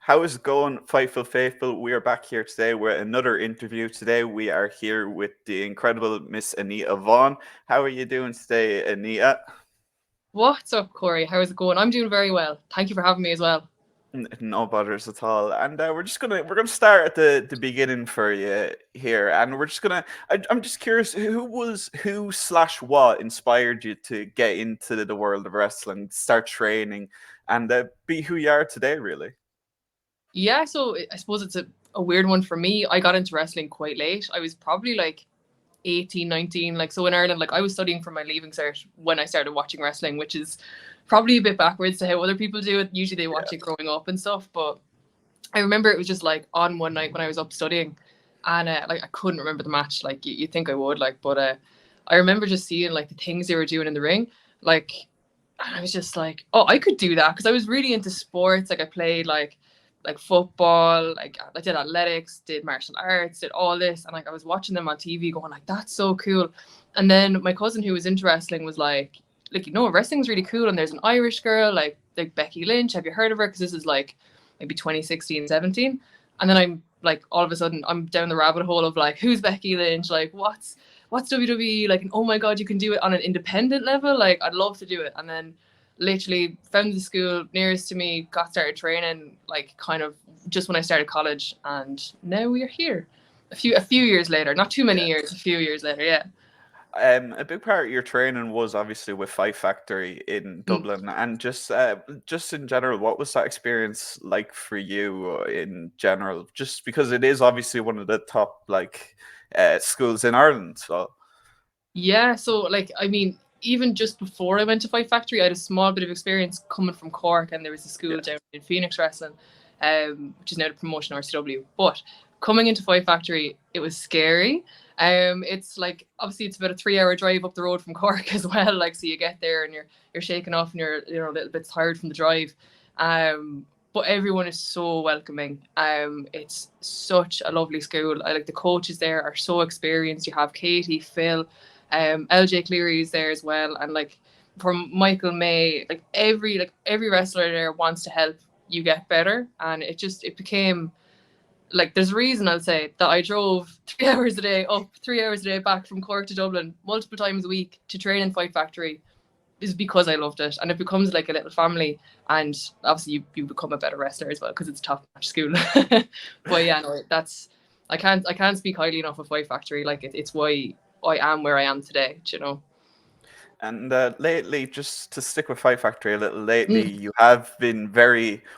How is it going, Fightful Faithful? We are back here today with another interview. Today we are here with the incredible Miss Anita Vaughan. How are you doing today, Anita? What's up, Corey? How's it going? I'm doing very well. Thank you for having me as well. No bothers at all. And we're gonna start at the beginning for you here, and I'm just curious who/what inspired you to get into the world of wrestling, start training, and be who you are today, really. Yeah, so I suppose it's a weird one for me. I got into wrestling quite late. I was probably like 18, 19. Like, so in Ireland, like I was studying for my leaving cert when I started watching wrestling, which is probably a bit backwards to how other people do it. Usually they watch it growing up and stuff. But I remember it was just like on one night when I was up studying, and like I couldn't remember the match. Like you'd think I would, like, but I remember just seeing like the things they were doing in the ring, like, and I was just like, oh, I could do that because I was really into sports. Like I played like football, like I did athletics, did martial arts, did all this, and like I was watching them on TV, going like, that's so cool. And then my cousin who was into wrestling was like wrestling's really cool, and there's an Irish girl like Becky Lynch. Have you heard of her? Because this is like maybe 2016, 17. And then I'm like, all of a sudden, I'm down the rabbit hole of like, who's Becky Lynch? Like, what's WWE? Like, and oh my God, you can do it on an independent level. Like, I'd love to do it. And then literally found the school nearest to me, got started training, like kind of just when I started college. And now we are here a few years later, not too many years, a few years later. Yeah. A big part of your training was obviously with Fight Factory in Dublin, and just in general, what was that experience like for you in general? Just because it is obviously one of the top schools in Ireland, so Yeah, so like I mean, even just before I went to Fight Factory, I had a small bit of experience coming from Cork, and there was a school yeah, down in Phoenix Wrestling, which is now the promotion RCW. But coming into Fight Factory, it was scary. It's like obviously it's about a 3 hour drive up the road from Cork as well. Like so you get there and you're shaking off and you're a little bit tired from the drive. But everyone is so welcoming. It's such a lovely school. I like the coaches there are so experienced. You have Katie, Phil, LJ Cleary is there as well, and like from Michael May, like every wrestler there wants to help you get better, and it became like there's a reason I'll say that I drove 3 hours a day up, 3 hours a day back from Cork to Dublin multiple times a week to train in Fight Factory is because I loved it, and it becomes like a little family, and obviously you become a better wrestler as well because it's a top notch school. But yeah, no, that's I can't speak highly enough of Fight Factory. Like it's why I am where I am today. You know. and lately, just to stick with Fight Factory a little, lately Mm. you have been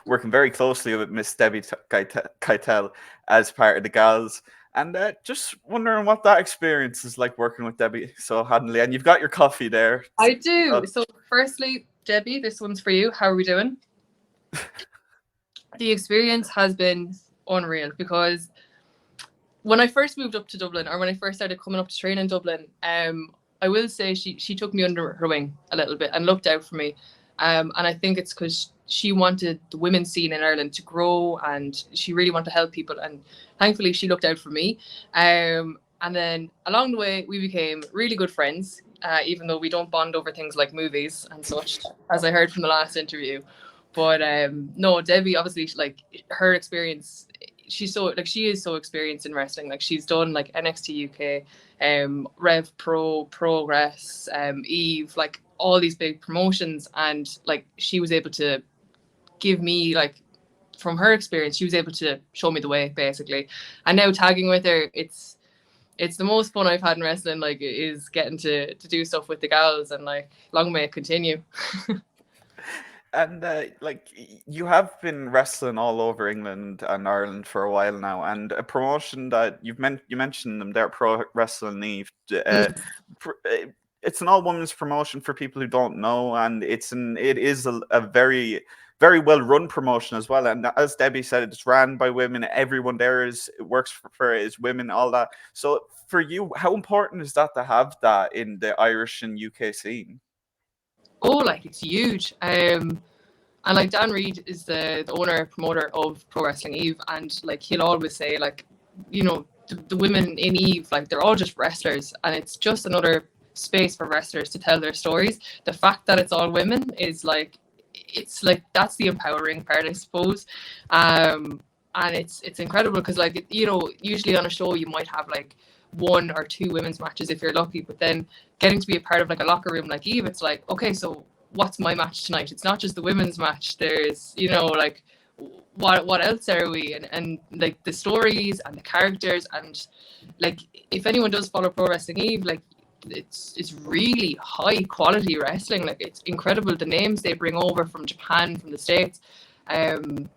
working very closely with Miss Debbie Keitel as part of the gals. And just wondering what that experience is like working with Debbie so handily. And you've got your coffee there. I do. So, So, firstly, Debbie, this one's for you. How are we doing? The experience has been unreal because when I first moved up to Dublin, or when I first started coming up to train in Dublin, I will say she took me under her wing a little bit and looked out for me. And I think it's because she wanted the women's scene in Ireland to grow, and she really wanted to help people. And thankfully, she looked out for me. And then along the way, we became really good friends, even though we don't bond over things like movies and such, as I heard from the last interview. But no, Debbie, obviously, like her experience, she is so experienced in wrestling. Like she's done like NXT UK, Rev Pro, Progress, Eve, like all these big promotions, and like she was able to give me like from her experience, she was able to show me the way basically. And now tagging with her, it's the most fun I've had in wrestling. Like is getting to do stuff with the gals, and like long may it continue. and you have been wrestling all over England and Ireland for a while now, and a promotion that you mentioned them there, Pro Wrestling Eve. It's an all women's promotion for people who don't know, and it is a very very well run promotion as well. And as Debbie said, it's ran by women. Everyone there works for it is women, all that. So for you, how important is that to have that in the Irish and UK scene? Oh, like it's huge. And like Dan Reed is the owner promoter of Pro Wrestling Eve, and like he'll always say like, the women in Eve, like they're all just wrestlers, and it's just another space for wrestlers to tell their stories. The fact that it's all women is like it's like that's the empowering part, I suppose. And it's incredible because, like, you know, usually on a show you might have like 1 or 2 women's matches if you're lucky, but then getting to be a part of like a locker room like Eve, it's like, okay, so what's my match tonight? It's not just the women's match. There's, you know, like, what else are we? And like the stories and the characters, and like if anyone does follow Pro Wrestling Eve, like it's really high quality wrestling. Like it's incredible the names they bring over from Japan, from the States, and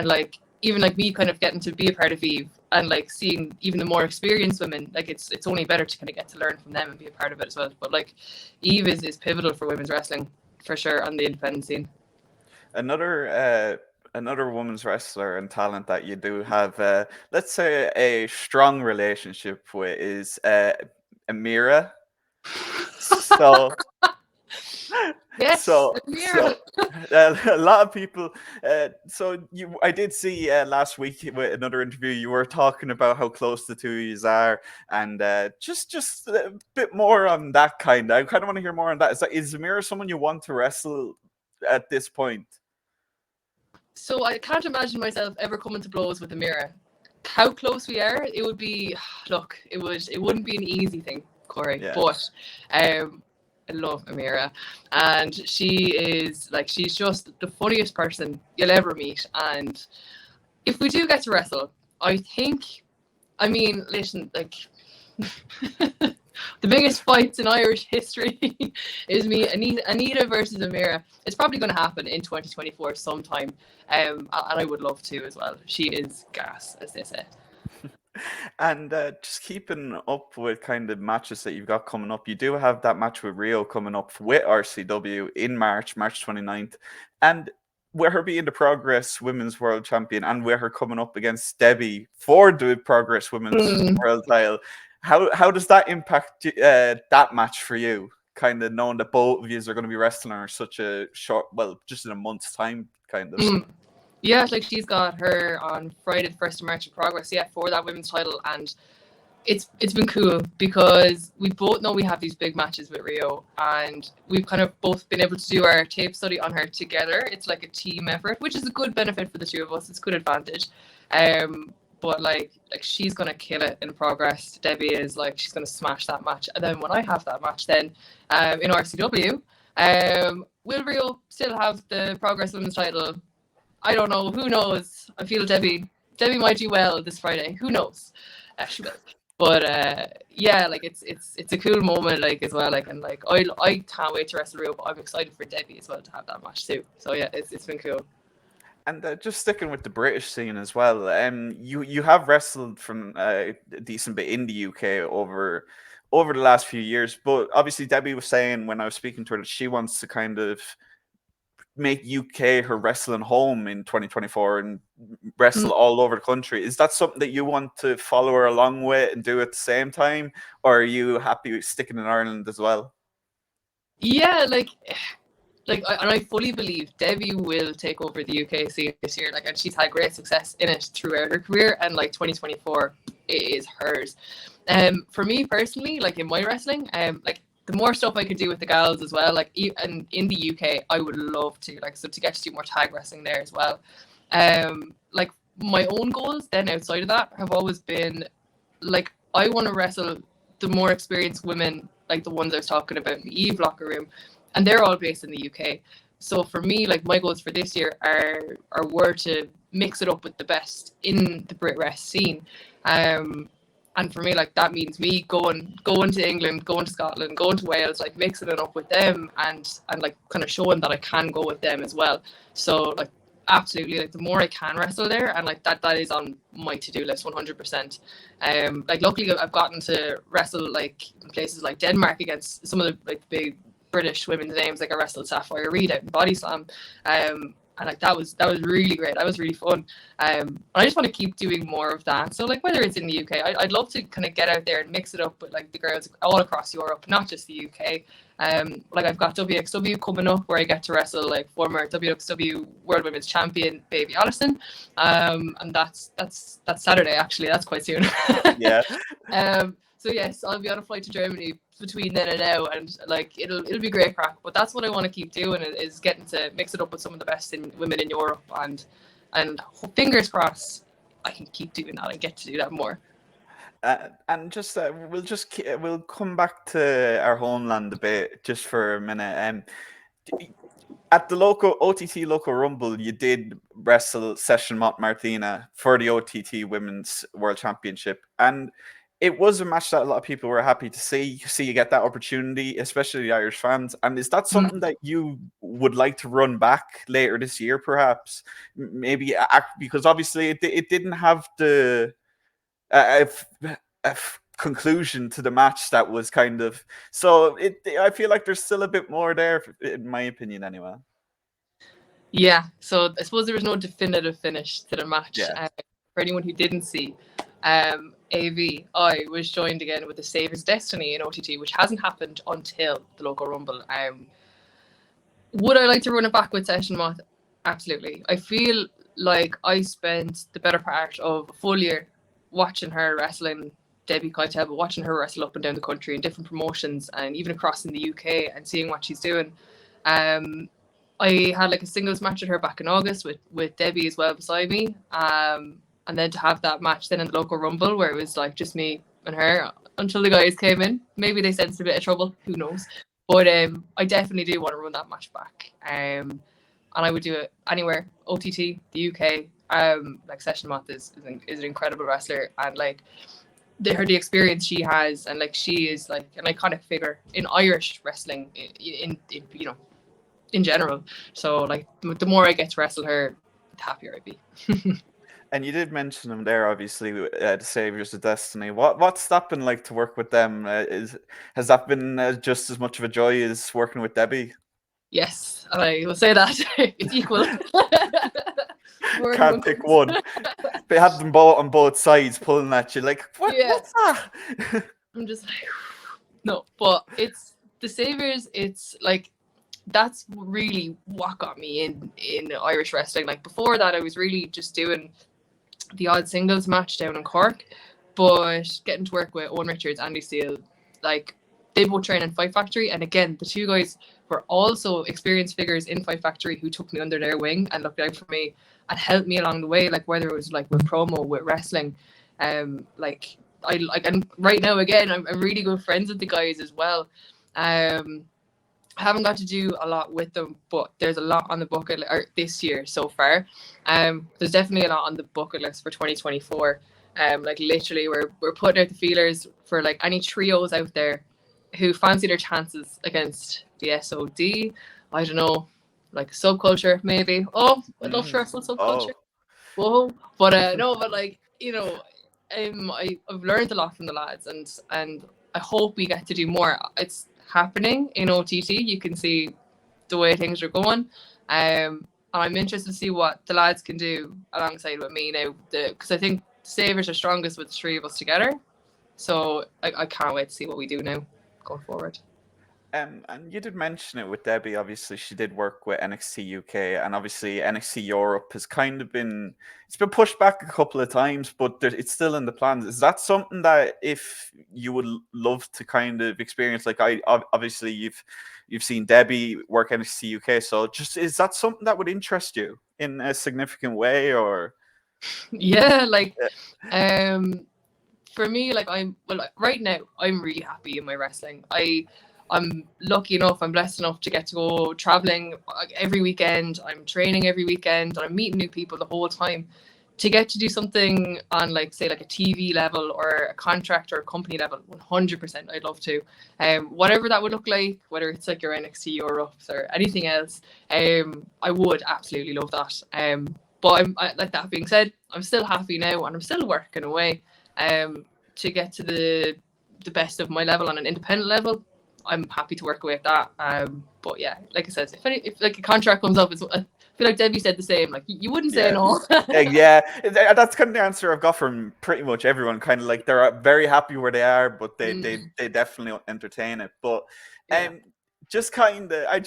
like even like me kind of getting to be a part of Eve and like seeing even the more experienced women, like it's only better to kind of get to learn from them and be a part of it as well. But like Eve is pivotal for women's wrestling for sure on the independent scene. Another women's wrestler and talent that you do have, let's say, a strong relationship with is Amira. So, Yes, so, Amira. a lot of people. I did see last week with another interview. You were talking about how close the two of you are, and just a bit more on that kind. I kind of want to hear more on that. Is Amira someone you want to wrestle at this point? So I can't imagine myself ever coming to blows with Amira. How close we are, it would be. Look, it wouldn't be an easy thing, Corey. Yeah. But I love Amira, and she's just the funniest person you'll ever meet. And if we do get to wrestle, I mean, listen, like the biggest fights in Irish history is me, Anita versus Amira. It's probably going to happen in 2024 sometime, and I would love to as well. She is gas, as they say. And just keeping up with kind of matches that you've got coming up, you do have that match with Rio coming up with RCW in March 29th. And with her being the Progress Women's World Champion and with her coming up against Debbie for the Progress Women's World title, how does that impact that match for you? Kind of knowing that both of you are going to be wrestling her such a short, well, just in a month's time, kind of. Yeah, like she's got her on Friday, the 1st of March in Progress, for that women's title. And it's been cool because we both know we have these big matches with Rio, and we've kind of both been able to do our tape study on her together. It's like a team effort, which is a good benefit for the two of us. It's a good advantage. But like she's gonna kill it in Progress. Debbie is like, she's gonna smash that match. And then when I have that match then in RCW, will Rio still have the Progress Women's title? I don't know. Who knows? I feel Debbie might do well this Friday. Who knows? She will. But like it's a cool moment, like, as well. Like, and like I can't wait to wrestle Rio, but I'm excited for Debbie as well to have that match too. So yeah, it's been cool. And just sticking with the British scene as well, you have wrestled from a decent bit in the UK over the last few years, but obviously Debbie was saying when I was speaking to her that she wants to kind of make UK her wrestling home in 2024 and wrestle all over the country. Is that something that you want to follow her along with and do at the same time, or are you happy with sticking in Ireland as well? Yeah, and I fully believe Debbie will take over the UK scene this year. Like, and she's had great success in it throughout her career, and like 2024 is hers. For me personally, like in my wrestling, like the more stuff I could do with the gals as well, like, and in the UK, I would love to, like, so to get to do more tag wrestling there as well. Like my own goals then outside of that have always been, like, I want to wrestle the more experienced women, like the ones I was talking about in the Eve locker room, and they're all based in the UK. So for me, like, my goals for this year were to mix it up with the best in the Brit Rest scene. And for me, like, that means me going to England, going to Scotland, going to Wales, like mixing it up with them and like kind of showing that I can go with them as well. So like, absolutely, like the more I can wrestle there, and like that is on my to-do list 100%. Like luckily I've gotten to wrestle like in places like Denmark against some of the like big British women's names. Like I wrestled Sapphire Reed out in Body Slam. And like that was really great. That was really fun. And I just want to keep doing more of that. So like whether it's in the UK, I'd love to kind of get out there and mix it up with like the girls all across Europe, not just the UK. Like I've got WXW coming up where I get to wrestle like former WXW World Women's Champion Baby Allison. And that's Saturday actually. That's quite soon. Yeah. So yes, I'll be on a flight to Germany between then and now, and like it'll be great crack. But that's what I want to keep doing, is getting to mix it up with some of the best women in Europe, and fingers crossed I can keep doing that and get to do that more. And just we'll come back to our homeland a bit just for a minute. At the local OTT local rumble, you did wrestle Session Martina for the OTT Women's World Championship, and it was a match that a lot of people were happy to see you get that opportunity, especially the Irish fans. And is that something that you would like to run back later this year, perhaps? Maybe because obviously it didn't have the conclusion to the match that was kind of, so I feel like there's still a bit more there, in my opinion, anyway. Yeah, so I suppose there was no definitive finish to the match. Yeah. For anyone who didn't see, I was joined again with the Savers Destiny in OTT, which hasn't happened until the local rumble. Would I like to run it back with Session Moth? Absolutely. I feel like I spent the better part of a full year watching her wrestling Debbie Keitel, but watching her wrestle up and down the country in different promotions and even across in the UK and seeing what she's doing. I had like a singles match with her back in August with Debbie as well beside me. And then to have that match then in the local rumble where it was like just me and her until the guys came in. Maybe they sensed a bit of trouble, who knows. But I definitely do want to run that match back. And I would do it anywhere, OTT, the UK. Like Session Moth is an incredible wrestler, and like the experience she has, and like she is like an iconic figure in Irish wrestling in you know, in general. So like the more I get to wrestle her, the happier I'd be. And you did mention them there, obviously, the Saviors of Destiny. What's that been like to work with them? Has that been just as much of a joy as working with Debbie? Yes, I will say that. It's equal. Can't pick one. They had them both on both sides pulling at you like, what's that? I'm just like, no, but it's the Saviors. It's like, that's really what got me in Irish wrestling. Like before that, I was really just doing the odd singles match down in Cork, but getting to work with Owen Richards, Andy Steele, like they both train in Fight Factory, and again, the two guys were also experienced figures in Fight Factory who took me under their wing and looked out for me and helped me along the way, like whether it was like with promo, with wrestling, like I like, and right now again, I'm really good friends with the guys as well. I haven't got to do a lot with them, but there's a lot on the bucket list this year so far. There's definitely a lot on the bucket list for 2024. Like literally, we're putting out the feelers for like any trios out there who fancy their chances against the SOD. I don't know, like subculture maybe. Oh, I'd love to wrestle subculture. Whoa, but no, but like, you know, I've learned a lot from the lads, and I hope we get to do more. It's happening in OTT. You can see the way things are going, and I'm interested to see what the lads can do alongside with me now, because I think the Savers are strongest with the three of us together. So I can't wait to see what we do now going forward. And you did mention it with Debbie. Obviously, she did work with NXT UK, and obviously NXT Europe has kind of been pushed back a couple of times, but it's still in the plans. Is that something that if you would love to kind of experience? Like obviously you've seen Debbie work NXT UK, so just is that something that would interest you in a significant way, or? Yeah, like for me, like right now I'm really happy in my wrestling. I'm lucky enough, I'm blessed enough to get to go traveling every weekend. I'm training every weekend, and I'm meeting new people the whole time. To get to do something on like say like a TV level or a contract or a company level, 100% I'd love to. Whatever that would look like, whether it's like your NXT Europes or anything else, I would absolutely love that. But like that being said, I'm still happy now, and I'm still working away to get to the best of my level on an independent level. I'm happy to work away at that. But yeah, like I said, if like a contract comes up, I feel like Debbie said the same. Like you wouldn't say no. Yeah, that's kind of the answer I've got from pretty much everyone. Kind of like they're very happy where they are, but they definitely entertain it. But just kind of,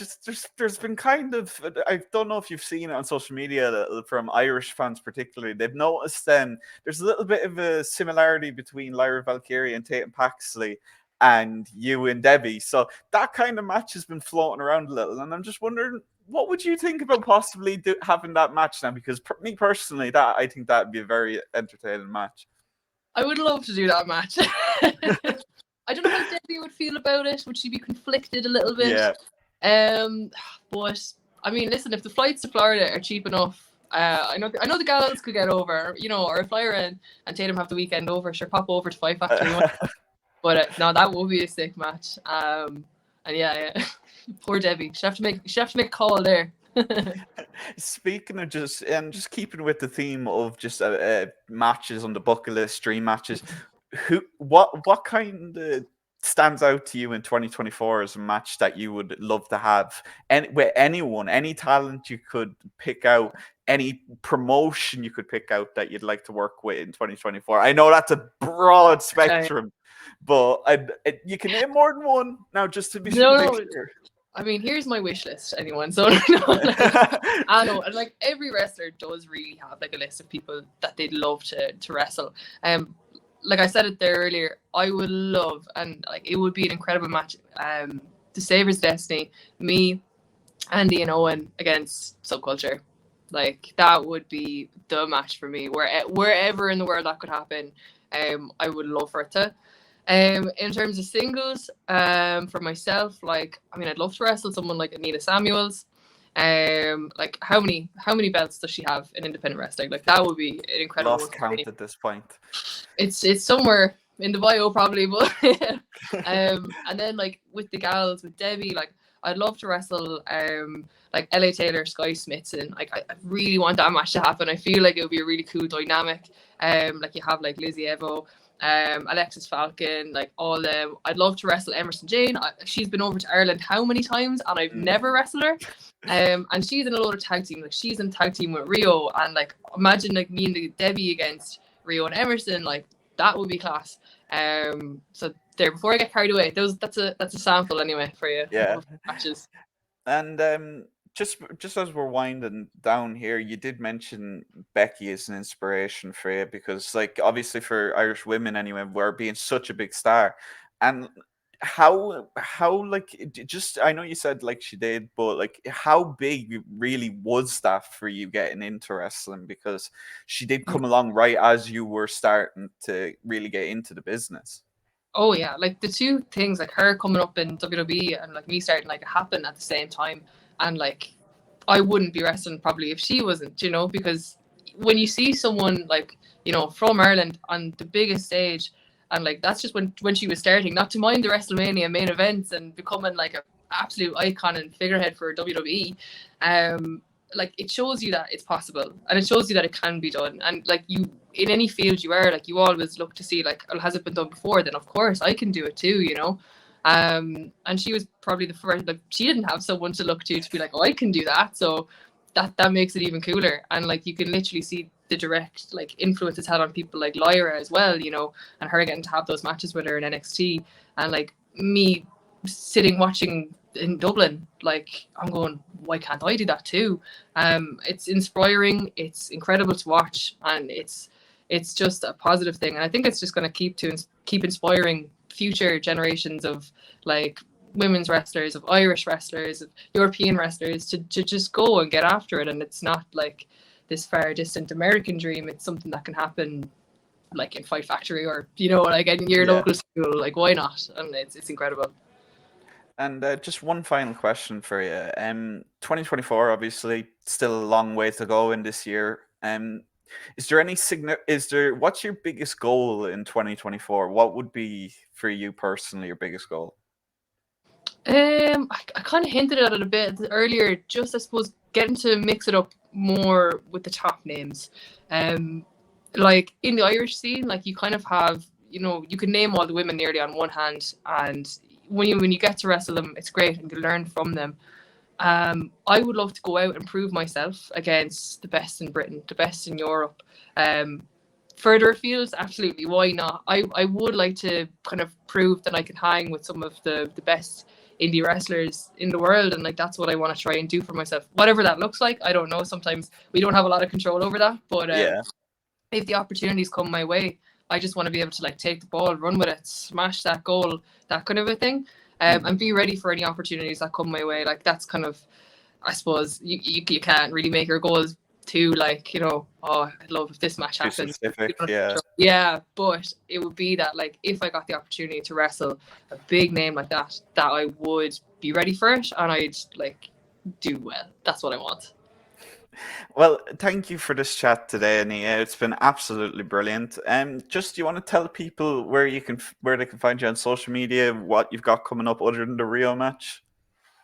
there's been kind of, I don't know if you've seen it on social media from Irish fans particularly. They've noticed there's a little bit of a similarity between Lyra, Valkyria and Tatum Paxley. and you and Debbie. So that kind of match has been floating around a little, and I'm just wondering, what would you think about possibly having that match now? Because me personally, I think that would be a very entertaining match. I would love to do that match. I don't know how Debbie would feel about it. Would she be conflicted a little bit? Yeah. But I mean, listen, if the flights to Florida are cheap enough, I know the gals could get over, or if Lyra and Tatum have the weekend over, sure, pop over to Fight Factory. But no, that would be a sick match. And yeah, poor Debbie. She have to make a call there. Speaking of just keeping with the theme of just matches on the bucket list, dream matches, what kind of stands out to you in 2024 as a match that you would love to have? And with anyone, any talent you could pick out, any promotion you could pick out that you'd like to work with in 2024? I know that's a broad spectrum, but you can name more than one now, just to be sure. I mean, here's my wish list, anyone. So I know, and like every wrestler does really have like a list of people that they'd love to wrestle. Like I said it there earlier, I would love, and like it would be an incredible match. The Saber's Destiny, me, Andy and Owen against Subculture. Like that would be the match for me. Wherever in the world that could happen, I would love for it to. In terms of singles, for myself, like, I mean, I'd love to wrestle someone like Anita Samuels. Like how many belts does she have in independent wrestling? Like that would be an incredible. Lost count at this point. It's somewhere in the bio probably, but and then like with the gals, with Debbie, like I'd love to wrestle like LA Taylor, Sky Smithson. Like I really want that match to happen. I feel like it would be a really cool dynamic. Like you have like Lizzie Evo, Alexis Falcon, like all them. I'd love to wrestle Emerson Jane. She's been over to Ireland how many times, and I've never wrestled her. And she's in a lot of tag team. Like she's in tag team with Rio, and like imagine like me and Debbie against Rio and Emerson. Like that would be class. So there, before I get carried away, that's a sample anyway for you. Yeah. Matches. And just as we're winding down here, you did mention Becky as an inspiration for you, because like obviously for Irish women anyway, we're being such a big star. And how like, just, I know you said like she did, but like how big really was that for you getting into wrestling? Because she did come along right as you were starting to really get into the business. Oh yeah, like the two things, like her coming up in WWE and like me starting, like happen at the same time. And like I wouldn't be wrestling probably if she wasn't, because when you see someone like, from Ireland on the biggest stage, and like that's just when she was starting, not to mind the WrestleMania main events and becoming like an absolute icon and figurehead for WWE, like it shows you that it's possible, and it shows you that it can be done. And like you, in any field you are, like you always look to see like, has it been done before? Then of course I can do it too, and she was probably the first, like she didn't have someone to look to be like, oh, I can do that. So that makes it even cooler. And like you can literally see the direct like influence it's had on people like Lyra as well, and her getting to have those matches with her in NXT, and like me sitting watching in Dublin, like I'm going, why can't I do that too? It's inspiring, it's incredible to watch, and it's just a positive thing. And I think it's just going to keep inspiring future generations of like women's wrestlers, of Irish wrestlers, of European wrestlers to just go and get after it. And it's not like this far distant American dream. It's something that can happen like in Fight Factory or like in your local school. Like why not? And it's incredible. And just one final question for you. 2024, obviously, still a long way to go in this year. Is there any what's your biggest goal in 2024? What would be for you personally your biggest goal? I kind of hinted at it a bit earlier. Just I suppose getting to mix it up more with the top names. Like in the Irish scene, like you kind of have, you can name all the women nearly on one hand, and when you get to wrestle them, it's great and you learn from them. I would love to go out and prove myself against the best in Britain, the best in Europe. Further afield, absolutely, why not? I would like to kind of prove that I can hang with some of the best indie wrestlers in the world, and like that's what I want to try and do for myself. Whatever that looks like, I don't know. Sometimes we don't have a lot of control over that, but if the opportunities come my way, I just want to be able to like take the ball, run with it, smash that goal, that kind of a thing, and be ready for any opportunities that come my way. Like that's kind of, I suppose you can't really make your goals too like, you know, oh, I'd love if this match Too happens. specific, Yeah, but it would be that like if I got the opportunity to wrestle a big name like that I would be ready for it and I'd like do well. That's what I want. Well, thank you for this chat today, Anita. It's been absolutely brilliant. Just do you want to tell people where they can find you on social media, what you've got coming up other than the Rio match?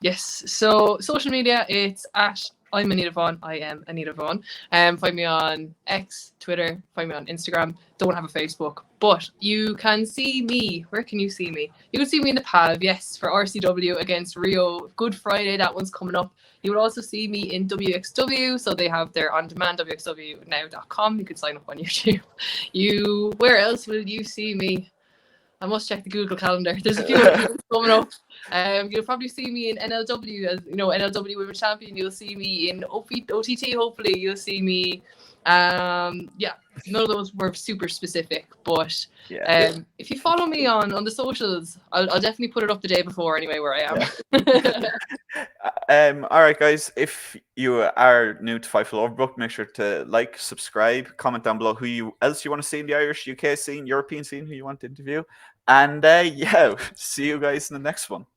Yes, so social media, it's at I'm Anita Vaughan. I am Anita Vaughan. Find me on X, Twitter. Find me on Instagram. Don't have a Facebook, but you can see me. Where can you see me? You can see me in the PAV, yes, for RCW against Rio. Good Friday, that one's coming up. You will also see me in WXW, so they have their on-demand WXWnow.com. You can sign up on YouTube. Where else will you see me? I must check the Google Calendar. There's a few other coming up. You'll probably see me in NLW, as you know, NLW Women's Champion. You'll see me in OTT. Hopefully, you'll see me. Yeah, none of those were super specific, but if you follow me on the socials, I'll definitely put it up the day before anyway where I am. All right, guys. If you are new to Fightful Overbooked, make sure to like, subscribe, comment down below who else you want to see in the Irish, UK scene, European scene, who you want to interview. And yeah, see you guys in the next one.